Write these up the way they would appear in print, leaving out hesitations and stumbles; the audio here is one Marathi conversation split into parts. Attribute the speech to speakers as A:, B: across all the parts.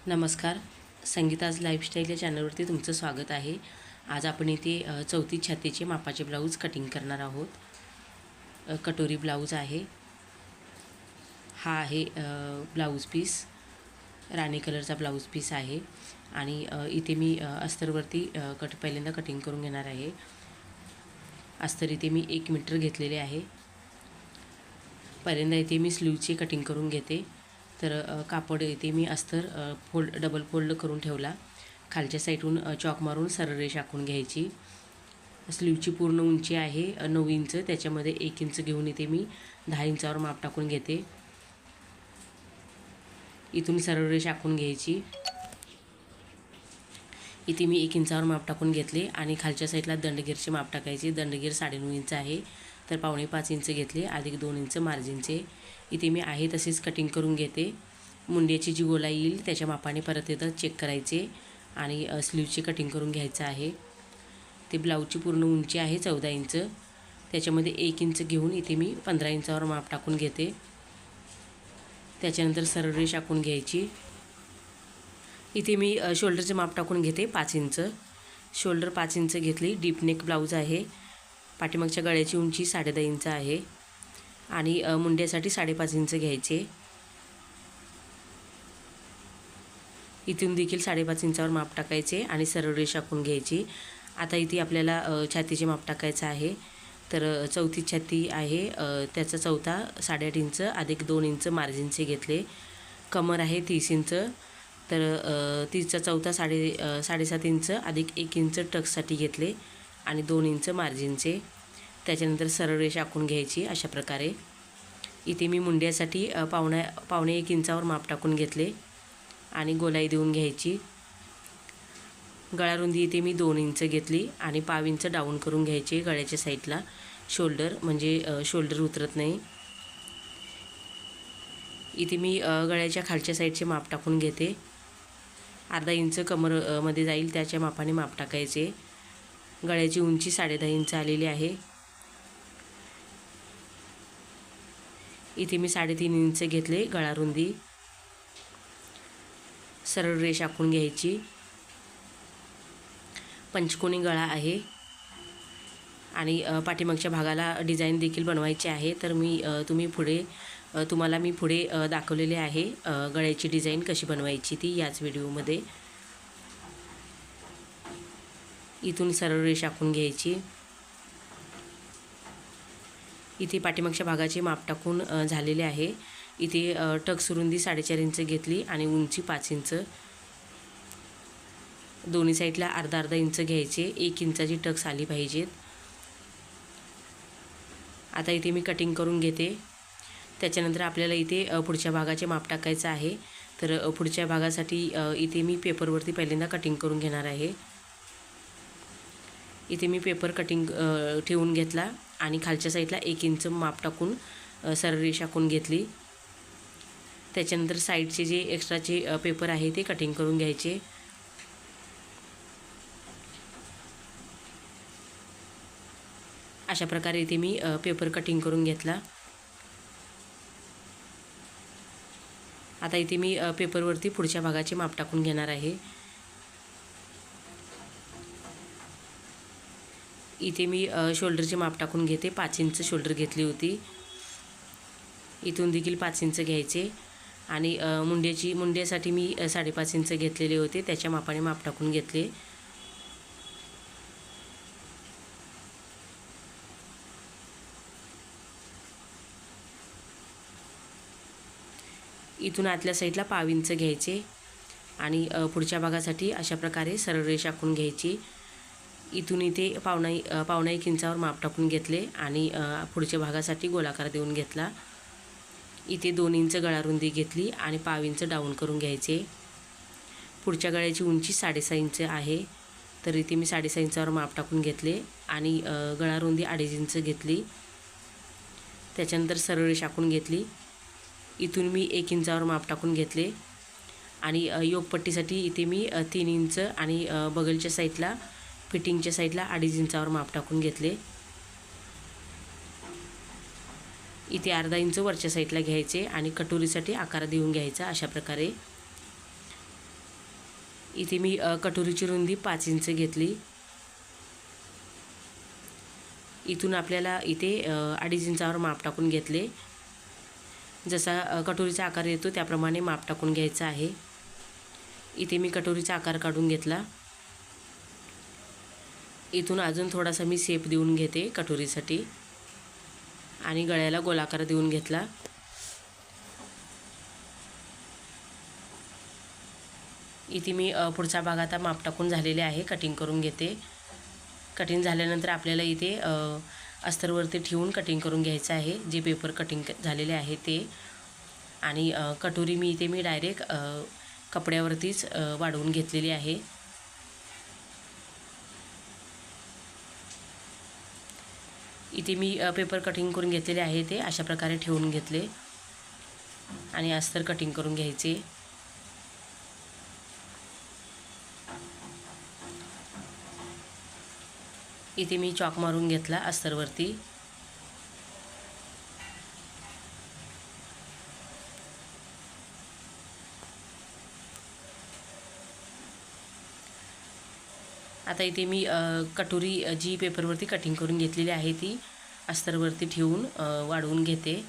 A: नमस्कार. संगीताज लाईफस्टाईल या चॅनलवरती तुमचं स्वागत आहे. आज आपण इथे 34 छातीचे मापाचे ब्लाऊज कटिंग करणार आहोत. कटोरी ब्लाऊज आहे. हा आहे ब्लाऊज पीस. राणी कलरचा ब्लाऊज पीस आहे आणि इथे मी अस्तरवरती पहिल्यांदा कटिंग करून घेणार आहे. अस्तर इथे मी 1 मीटर घेतलेले आहे. पहिल्यांदा इथे मी स्लीवची कटिंग करून घेते. तर कापड इथे मी अस्तर डबल फोल्ड करून ठेवला. खालच्या साईडून चॉक मारून सरळ रेष आखून घ्यायची. स्लीवची पूर्ण उंची आहे 9 इंच. त्याच्यामध्ये 1 इंच घेऊन इथे मी 10 इंचावर माप टाकून घेते. इथून सरळ रेष आखून घ्यायची. इथे मी 1 इंचावर माप टाकून घेतले आणि खालच्या साईडला दंडगीरचे माप टाकायचे. दंडगीर 9.5 इंच आहे, तर 5.25 इंच घेतले अधिक 2 इंच मार्जिनचे. इथे मी आहे तसेच कटिंग करून घेते. मुंड्याची जी गोलाई येईल त्याच्या मापाने परत एकदा चेक करायचे आणि स्लीवची कटिंग करून घ्यायचं आहे. ते ब्लाऊजची पूर्ण उंची आहे 14 इंच. त्याच्यामध्ये 1 इंच घेऊन इथे मी 15 इंचावर माप टाकून घेते. त्याच्यानंतर सरळ रेष आखून घ्यायची. इथे मी शोल्डरचे माप टाकून घेते 5 इंच. शोल्डर 5 इंच घेतली. डीप नेक ब्लाऊज आहे. पाठीमागच्या गळ्याची उंची 10.5 इंच आहे आणि मुंड्यासाठी 5.5 इंच घ्यायचे. इथून देखील 5.5 इंचावर माप टाकायचे आणि सरळ रेष आखून घ्यायची. आता इथे आपल्याला छातीचे माप टाकायचं आहे. तर 34 छाती आहे, त्याचा चौथा 8.5 इंच अधिक 2 इंच मार्जिनचे घेतले. कमर आहे 30 इंच, तर 30चा चौथा 7.5 इंच अधिक 1 इंच टक्ससाठी घेतले आणि 2 इंच मार्जिनचे. त्याच्यानंतर सरळ रेष आखून घ्यायची अशा प्रकारे. इथे मी मुंड्यासाठी पावणे 1 इंचावर माप टाकून घेतले आणि गोलाई देऊन घ्यायची. गळारुंदी इथे मी 2 इंच घेतली आणि पाव इंच डाऊन करून घ्यायचे गळ्याच्या साईडला. शोल्डर म्हणजे शोल्डर उतरत नाही. इथे मी गळ्याच्या खालच्या साईडचे माप टाकून घेते. अर्धा इंच कमरमध्ये जाईल त्याच्या मापाने माप टाकायचे. गळ्याची उंची 10.5 इंच आलेली आहे. इथे मी 3.5 इंच घेतले गळारुंदी. सरळ रेष आखून घ्यायची. पंचकोनी गळा आहे आणि पाठीमागच्या भागाला डिझाईन देखील बनवायची आहे. तर तुम्हाला मी पुढे दाखवलेले आहे गळ्याची डिझाईन कशी बनवायची ती याच व्हिडिओमध्ये. इथून सरळ रेष आखून घ्यायची. इथे पाठीमागच्या भागाचे माप टाकून झालेले आहे. इथे टक्स रुंदी 4.5 इंच घेतली आणि उंची 5 इंच. दोन्ही साईडला अर्धा इंच घ्यायचे. 1 इंचाची टक्स आली पाहिजेत. आता इथे मी कटिंग करून घेते. त्याच्यानंतर आपल्याला इथे पुढच्या भागाचे माप टाकायचं आहे. तर पुढच्या भागासाठी इथे मी पेपरवरती पहिल्यांदा कटिंग करून घेणार आहे. इथे मी पेपर कटिंग ठेवून घेतला आणि खालच्या साईडला 1 इंच माप टाकून सरळ रेष आखून घेतली. त्याच्यानंतर साईडचे जे एक्स्ट्राचे पेपर आहे ते कटिंग करून घ्यायचे. अशा प्रकारे इथे मी पेपर कटिंग करून घेतला. आता इथे मी पेपरवरती पुढच्या भागाचे माप टाकून घेणार आहे. इथे मी शोल्डरचे माप टाकून घेते. 5 इंच शोल्डर घेतली होती. इथून देखील 5 इंच घ्यायचे आणि मुंड्यासाठी मी 5.5 इंच घेतलेले होते, त्याच्या मापाने माप टाकून घेतले. इथून आतल्या साईडला पाव इंच घ्यायचे आणि पुढच्या भागासाठी अशा प्रकारे सरळ रेष आखून घ्यायची. इथून इथे पावणा 1 इंचावर माप टाकून घेतले आणि पुढच्या भागासाठी गोलाकार देऊन घेतला. इथे 2 इंच गळारुंदी घेतली आणि पाव इंच डाऊन करून घ्यायचे. पुढच्या गळ्याची उंची 6.5 इंच आहे, तर इथे मी 6.5 इंचावर माप टाकून घेतले आणि गळारुंदी 2.5 इंच घेतली. त्याच्यानंतर सरळ रेष आखून घेतली. इथून मी 1 इंचावर माप टाकून घेतले आणि योगपट्टीसाठी इथे मी 3 इंच आणि बगलच्या साईडला फिटिंगच्या साईडला 2.5 इंचावर माप टाकून घेतले. इथे अर्धा इंच वरच्या साईडला घ्यायचे आणि कटोरीसाठी आकार देऊन घ्यायचा अशा प्रकारे. इथे मी कटोरीची रुंदी 5 इंच घेतली. इथून आपल्याला इथे 2.5 इंचावर माप टाकून घेतले. जसा कटोरीचा आकार येतो त्याप्रमाणे माप टाकून घ्यायचा आहे. इथे मी कटोरीचा आकार काढून घेतला. इथून अजून थोडासा मी शेप देऊन घेते कटोरीसाठी आणि गळ्याला गोलाकार देऊन घेतला. इथे मी पुढचा भाग आता माप टाकून झालेले आहे, कटिंग करून घेते. कटिंग झाल्यानंतर आपल्याला इथे अस्तरवरती ठेवून कटिंग करून घ्यायचं आहे, जे पेपर कटिंग झालेले आहे ते. आणि कटोरी मी डायरेक्ट कपड्यावरतीच वाढवून घेतलेली आहे. इथे मी पेपर कटिंग करून घेतलेले आहे ते अशा प्रकारे ठेवून घेतले आणि अस्तर कटिंग करून घ्यायचे. इथे मी चॉक मारून घेतला अस्तरवरती. आता इथे मी कटोरी जी पेपरवरती कटिंग करून घेतलेली आहे ती अस्तरवरती ठेवून वाढवून घेते.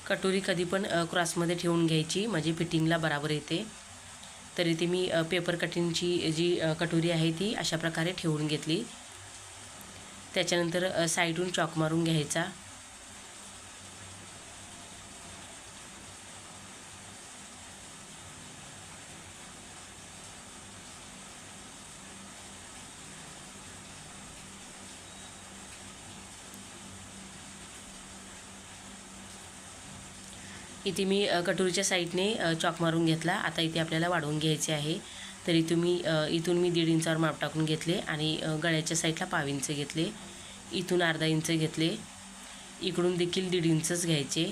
A: कटोरी कधी पण क्रॉसमध्ये ठेवून घ्यायची, म्हणजे फिटिंगला बराबर येते. तर इथे मी पेपर कटिंगची जी कटोरी आहे ती अशा प्रकारे ठेवून घेतली. त्याच्यानंतर साईडून चॉक मारून घ्यायचा. इथे मी कटोरीच्या साईडने चॉक मारून घेतला. आता इथे आपल्याला वाढवून घ्यायचे आहे. तरी इथून मी 1.5 इंचावर माप टाकून घेतले आणि गळ्याच्या साईडला 1.5 इंच घेतले. इथून 0.5 इंच घेतले. इकडून देखील 1.5 इंचच घ्यायचे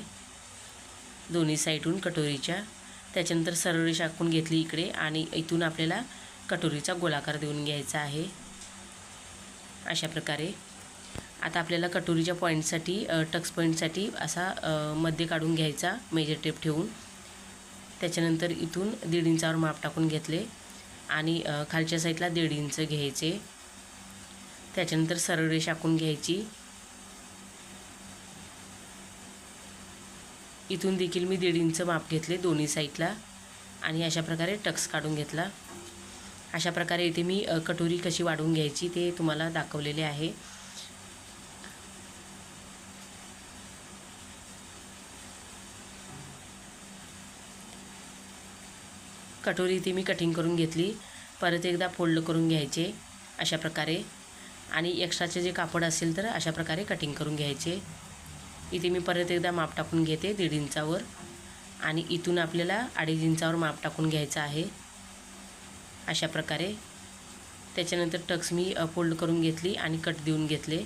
A: दोन्ही साईडून कटोरीच्या. त्याच्यानंतर सरळ रेषा आखून घेतली इकडे आणि इथून आपल्याला कटोरीचा गोलाकार देऊन घ्यायचा आहे अशा प्रकारे. आता आपल्याला कटोरीच्या पॉईंटसाठी टक्स पॉईंटसाठी असा मध्य काढून घ्यायचा मेजर टेप ठेवून. त्याच्यानंतर इथून 1.5 इंचावर माप टाकून घेतले आणि खालच्या साईडला 1.5 इंच घ्यायचे. त्याच्यानंतर सरळ रेषा आखून घ्यायची. इथून देखील मी 1.5 इंच माप घेतले दोन्ही साईडला आणि अशा प्रकारे टक्स काढून घेतला. अशा प्रकारे इथे मी कटोरी कशी वाढवून घ्यायची ते तुम्हाला दाखवलेले आहे. कटोरी इथे मी कटिंग करून घेतली. परत एकदा फोल्ड करून घ्यायचे अशा प्रकारे आणि एक्स्ट्राचे जे कापड असेल तर अशा प्रकारे कटिंग करून घ्यायचे. इथे मी परत एकदा माप टाकून घेते 1.5 इंचावर आणि इथून आपल्याला 2.5 इंचावर माप टाकून घ्यायचं आहे अशा प्रकारे. त्याच्यानंतर टक्स मी फोल्ड करून घेतली आणि कट देऊन घेतले.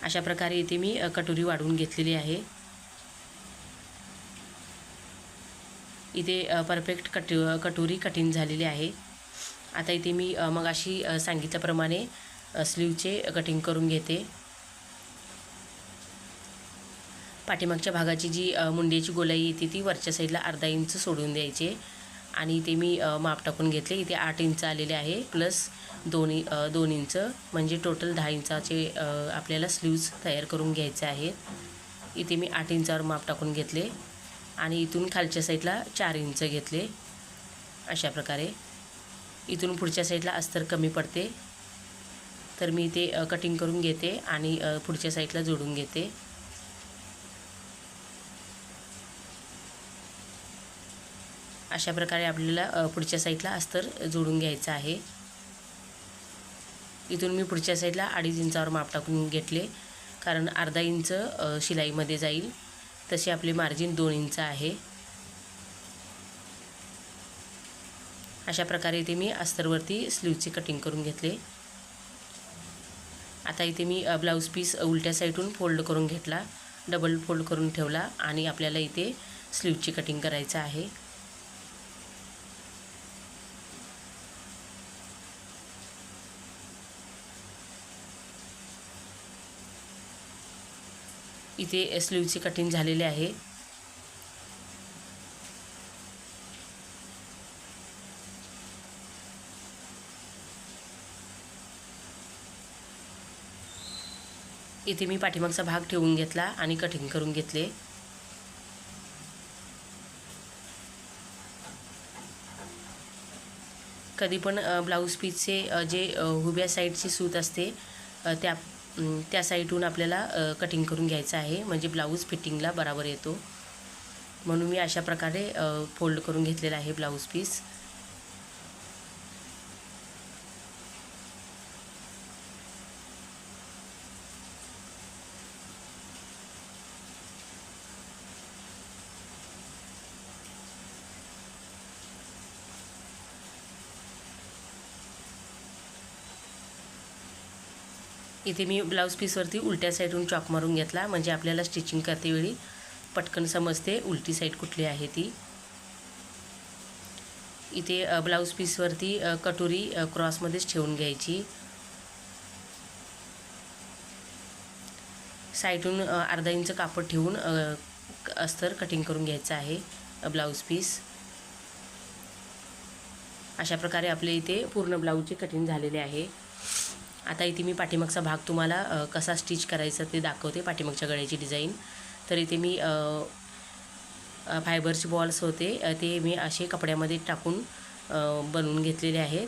A: अशा प्रकारे इथे मी कटोरी वाढवून घेतलेली आहे. इथे परफेक्ट कटोरी कटिंग झालेली आहे. आता इथे मी मगाशी सांगितल्याप्रमाणे स्लीवचे कटिंग करून घेते. पाठीमागच्या भागाची जी मुंड्याची गोलाई येते ती वरच्या साईडला 0.5 इंच सोडून द्यायचे आणि इथे मी माप टाकून घेतले. इथे 8 इंच आलेले आहे प्लस 2 इंच म्हणजे टोटल 10 इंचाचे आपल्याला स्लीव्ज तयार करून घ्यायचे आहेत. इथे मी 8 इंचावर माप टाकून घेतले आणि इथून खालच्या साईडला 4 इंच घेतले अशा प्रकारे. इथून पुढच्या साईडला अस्तर कमी पडते तर मी इथे कटिंग करून घेते आणि पुढच्या साईडला जोडून घेते. अशा प्रकारे आपल्याला पुढच्या साईडला अस्तर जोडून घ्यायचं आहे. इथून मी पुढच्या साईडला 2.5 इंचावर माप टाकून घेतले कारण 0.5 इंच शिलाईमध्ये जाईल. तसे आपले मार्जिन 2 इंच आहे. अशा प्रकारे इथे मी अस्तरवरती स्लीवचे कटिंग करून घेतले. आता इथे मी ब्लाऊज पीस उलट्या साईडून फोल्ड करून घेतला, डबल फोल्ड करून ठेवला आणि आपल्याला इथे स्लीवची कटिंग करायचं आहे. इथे स्लीवचे कटिंग झालेले आहे. इथे मी पाठीमागचा भाग ठेवून घेतला आणि कटिंग करून घेतले. कधी पण ब्लाऊज पीसचे जे उभ्या साईडची सूत असते त्या साईडहून आपल्याला कटिंग करून घ्यायचं आहे, म्हणजे ब्लाऊज फिटिंगला बराबर येतो. म्हणून मी अशा प्रकारे फोल्ड करून घेतलेला आहे ब्लाऊज पीस. इथे मी ब्लाऊज पीसवरती उलट्या साईडहून चॉक मारून घेतला, म्हणजे आपल्याला स्टिचिंग करतेवेळी पटकन समजते उलटी साईड कुठली आहे ती. इथे ब्लाऊज पीसवरती कटोरी क्रॉसमध्येच ठेवून घ्यायची. साईडहून अर्धा इंच कापड ठेवून अस्तर कटिंग करून घ्यायचं आहे ब्लाऊज पीस. अशा प्रकारे आपले इथे पूर्ण ब्लाऊजचे कटिंग झालेले आहे. आता इथे मी पाठीमागचा भाग तुम्हाला कसा स्टिच करायचा ते दाखवते, पाठीमागच्या गळ्याची डिझाईन. तर इथे मी फायबरचे बॉल्स होते ते मी असे कपड्यामध्ये टाकून बनवून घेतलेले आहेत.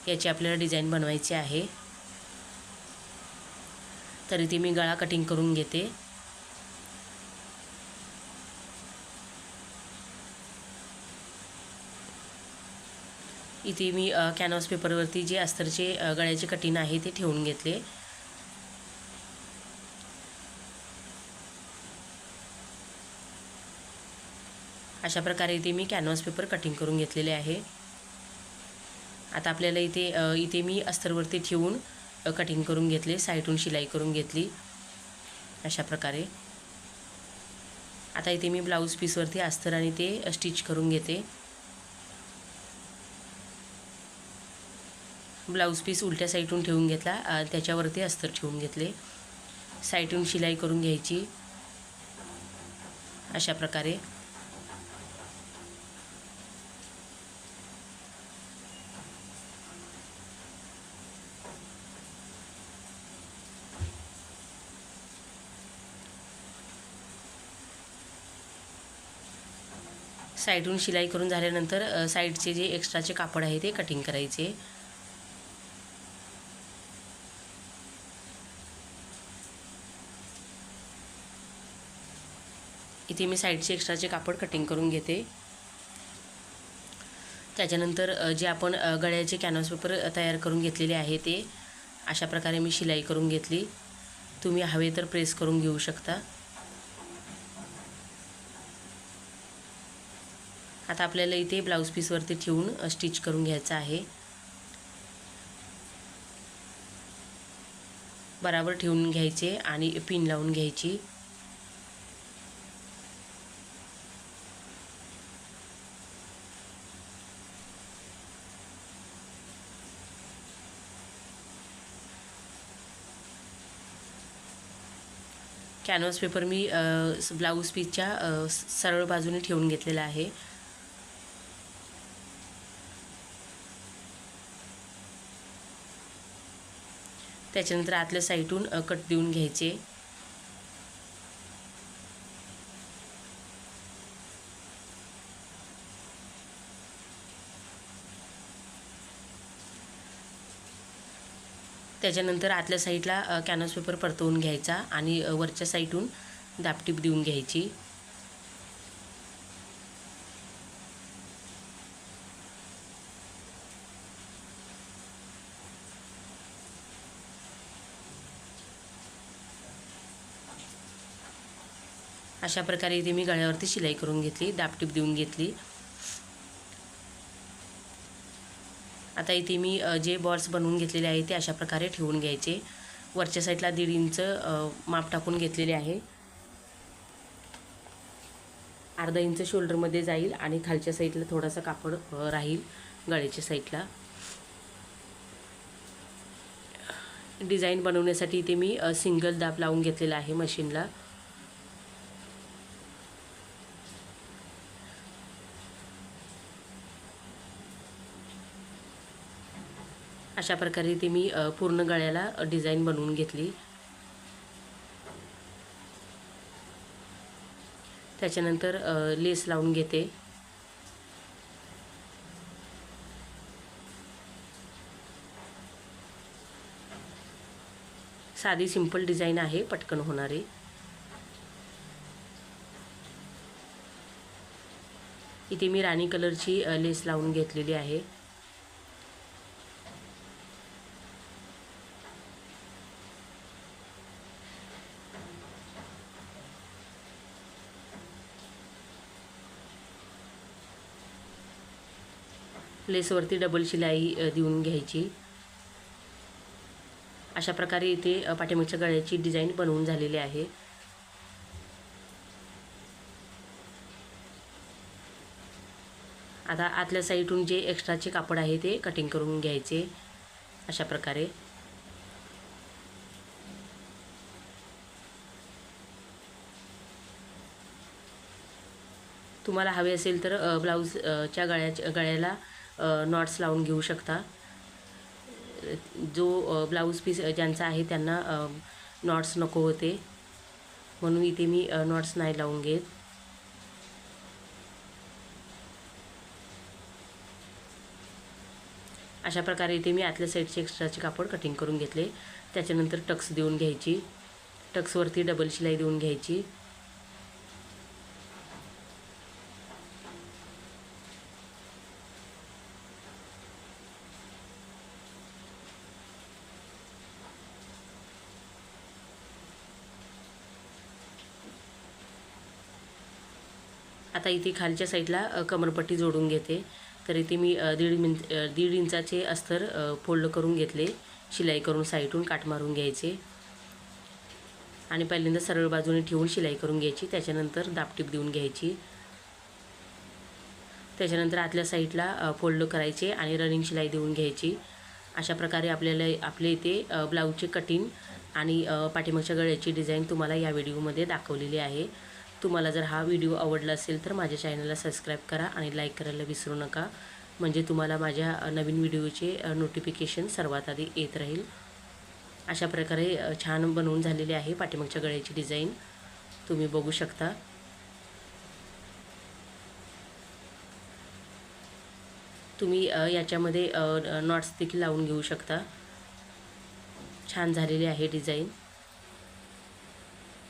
A: याची आपल्याला डिझाईन बनवायची आहे. तर इथे मी गळा कटिंग करून घेते. इथे मी कॅनव्हास पेपरवरती जे अस्तरचे गळ्याचे कटिंग आहे ते ठेवून घेतले. अशा प्रकारे इथे मी कॅनव्हास पेपर कटिंग करून घेतलेले आहे. आता आपल्याला इथे मी अस्तरवरती ठेवून कटिंग करून घेतले, साईडून शिलाई करून घेतली अशा प्रकारे. आता इथे मी ब्लाऊज पीसवरती अस्तर आणि ते स्टिच करून घेते. ब्लाऊज पीस उलट्या साईडून ठेवून घेतला, त्याच्यावरती अस्तर ठेवून घेतले. साईडून शिलाई करून घ्यायची अशा प्रकारे. साईडून शिलाई करून झाल्यानंतर साईडचे जे एक्स्ट्राचे कापड आहे ते कटिंग करायचे. इथे मी साईडचे एक्स्ट्राचे कापड कटिंग करून घेते. त्याच्यानंतर जे आपण गळ्याचे कॅनव्हास पेपर तयार करून घेतलेले आहे ते अशा प्रकारे मी शिलाई करून घेतली. तुम्ही हवे तर प्रेस करून घेऊ शकता. आता आपल्याला इथे ब्लाऊज पीसवरती ठेवून स्टिच करून घ्यायचं आहे. बराबर ठेवून घ्यायचे आणि पिन लावून घ्यायची. कॅनव्हास पेपर मी ब्लाऊज पीसच्या सरळ बाजूने ठेवून घेतलेला आहे. त्याच्यानंतर आतल्या साईडून कट देऊन घ्यायचे. त्याच्यानंतर आतल्या साईडला कॅनव्हास पेपर परतवून घ्यायचा आणि वरच्या साईडून दाबटीप देऊन घ्यायची. अशा प्रकारे इथे मी गळ्यावरती शिलाई करून घेतली, दाबटीप देऊन घेतली. आता इथे मी जे बॉल्स बनवून घेतलेले आहे ते अशा प्रकारे ठेवून घ्यायचे. वरच्या साईडला 1.5 इंच माप टाकून घेतलेले आहे. अर्धा इंच शोल्डरमध्ये जाईल आणि खालच्या साईडला थोडासा कापड राहील गळ्याच्या साईडला. डिझाईन बनवण्यासाठी इथे मी सिंगल दाब लावून घेतलेला आहे मशीनला. अशा प्रकारे इथे मी पूर्ण गळ्याला डिझाईन बनवून घेतली. त्याच्यानंतर लेस लावून घेते. साधी सिंपल डिझाईन आहे, पटकन होणारी. इथे मी राणी कलरची लेस लावून घेतलेली आहे. लेसवरती डबल शिलाई देऊन घ्यायची. अशा प्रकारे इथे पाठीमागच्या गळ्याची डिझाईन बनवून झालेली आहे. आता आतल्या साईडून जे एक्स्ट्राचे कापड आहे ते कटिंग करून घ्यायचे अशा प्रकारे. तुम्हाला हवे असेल तर ब्लाऊजच्या गळ्याला नॉट्स लावून घेऊ शकता. जो ब्लाऊज पीस ज्यांचा आहे त्यांना नॉट्स नको होते, म्हणून इथे मी नॉट्स नाही लावून घेत. अशा प्रकारे इथे मी आतल्या साईडचे एक्स्ट्राचे कापड कटिंग करून घेतले. त्याच्यानंतर टक्स देऊन घ्यायची. टक्सवरती डबल शिलाई देऊन घ्यायची. आता इथे खालच्या साईडला कमरपट्टी जोडून घेते. तर इथे मी 1.5 इंचाचे अस्तर फोल्ड करून घेतले. शिलाई करून साईडून काट मारून घ्यायचे आणि पहिल्यांदा सरळ बाजूने ठेवून शिलाई करून घ्यायची. त्याच्यानंतर दाबटीप देऊन घ्यायची. त्याच्यानंतर आतल्या साईडला फोल्ड करायचे आणि रनिंग शिलाई देऊन घ्यायची. अशा प्रकारे आपले इथे ब्लाऊजचे कटिंग आणि पाठीमागच्या गळ्याची डिझाईन तुम्हाला या व्हिडिओमध्ये दाखवलेली आहे. तुम्हाला जर हा व्हिडिओ आवडला असेल तर माझ्या चॅनलला सबस्क्राईब करा आणि लाईक करायला विसरू नका, म्हणजे तुम्हाला माझ्या नवीन व्हिडिओचे नोटिफिकेशन सर्वात आधी येत राहील. अशा प्रकारे छान बनवून झालेली आहे पाठीमागच्या गळ्याची डिझाईन, तुम्ही बघू शकता. तुम्ही याच्यामध्ये नॉट्स देखील लावून घेऊ शकता. छान झालेली आहे डिझाईन.